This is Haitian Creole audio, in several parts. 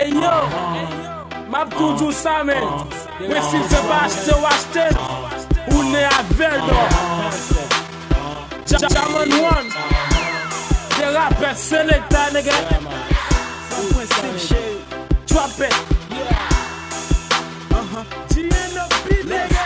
Hey yo, m'a toujours ça mais si c'est pas acheter ou acheter, on est à Verdon. Jamon One, des rappeurs sélecteurs nègre. Trumpet, GNP nègre.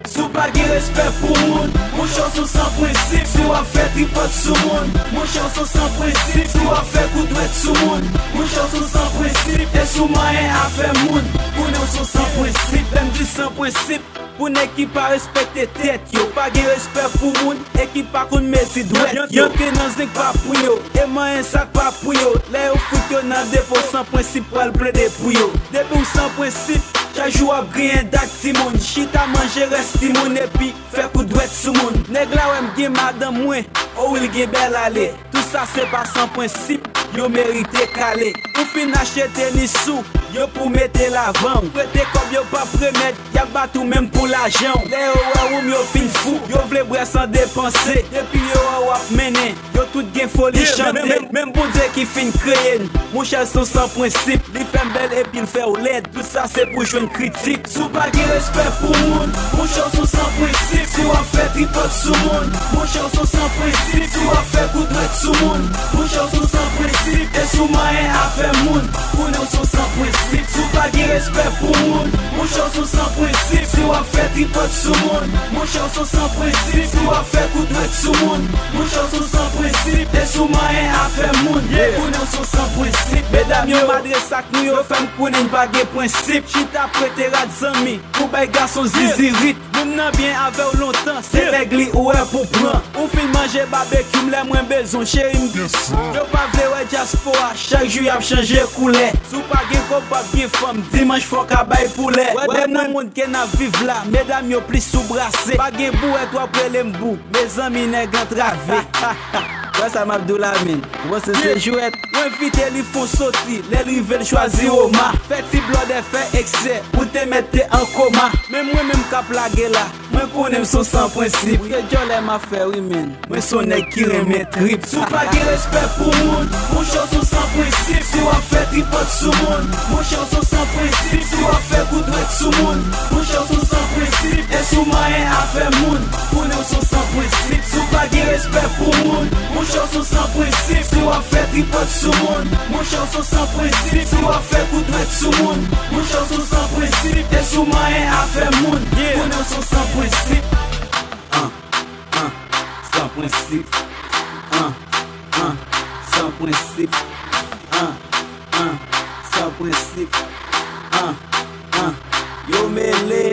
Sou pa gen respect pou moun, moun chanson sans principe. Si wap fè tripot sou moun, moun chanson sans principe. Si wap fè kou dwet sou moun, moun chanson sans principe. E sou mayen a fè moun, pou nou son sans principe. Lem di sans principe, pou nek ki pa respekte tet yo. Pa gen respect pou moun, e ki pa kon meti dwet. Yon ke nan zik pa pou yo, e mayen sak pa pou yo. Le yo fout yo nan depo sans principe, pral ple de pou yo. Depi ou sans principe, chajou ap griyen dak timoun. Chita manje rest timoun epi fè kou dwet sou moun. Neg la wèm gen madam mwen, ou il gen bel ale. Tout sa se pa sans principe, yo merite kale. Ou fin achete ni sou, yo pou mette la van. Prete kob yo pa premet, ya batou menm pou la jan. Le yo wawoum yo fin fou, yo vle bre sans depanse. Depi yo wap menen, yo tout gen foli chante. Menm pou de ki fin kreyen, moun chal son sans principe. Li fèm bel epi l fè ou led, tout sa se pou jwen kritik. Sou pa gen respect pou moun, moun chanson sans principe. Si wap fè tripot sou moun, moun chanson sans principe. Si wap fè kou dwet sou moun, moun chanson sans principe. E sou mayen a fè moun, pou nou son sans principe. Sou pa gen respect pou moun, moun chanson sans principe. Si wap fè tripot sou moun, moun chanson sans principe. Si wap fè kou dwet sou moun, moun chanson sans principe. E sou mayen a fè moun, pou nou son sans principe. Bedam yo madre sak nou yo fèm kounen bagè principe. Chita prete rad zami, pou bay gason zizirit. Moun nan bien ave ou lontan, se negli ou e pou pran. Ou fin manje barbecue, mle mwen bezon chéri m'gis. Yo pa vle wè diaspora, chak jou yap chanje koule. Sou pa gen kop pa bien fam, dimanche fok a bay poulet. Wè nan moun gen a viv la, medam yo plis sou brase. Pa gen bou et wap prele mbou, me zami neg antrave. Wè sa m'abdou la min, wè se jouet. Wè vite li fon soti, lè rive l chwazi oma. Fè ti blode fè ekse, ou te mette an koma. Mè mwen mèm kap la gela, mwen konem son sans principe. Ke jolè ma fè wimen, mwen son neg ki reme trip. Sou pa gen respect pou moun, moun chanson sans principe. Si wap fè tripot sou moun, moun chanson sans principe. Si wap fè kou dwet sou moun, moun chanson sans principe. E sou mayen a fè moun, pou nou son sans principe. Sou pa gen respect pou moun, moun chanson sans principe. Si wap fè tripot sou moun, moun chanson sans principe. Si wap fè kou dwet sou moun, moun chanson sans principe. E sou mayen a fè moun, pou nou son sans principe. Sans principe. Sans principe. Sans principe. Yo mele.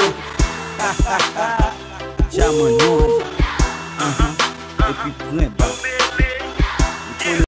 Jamon One. Et puis prends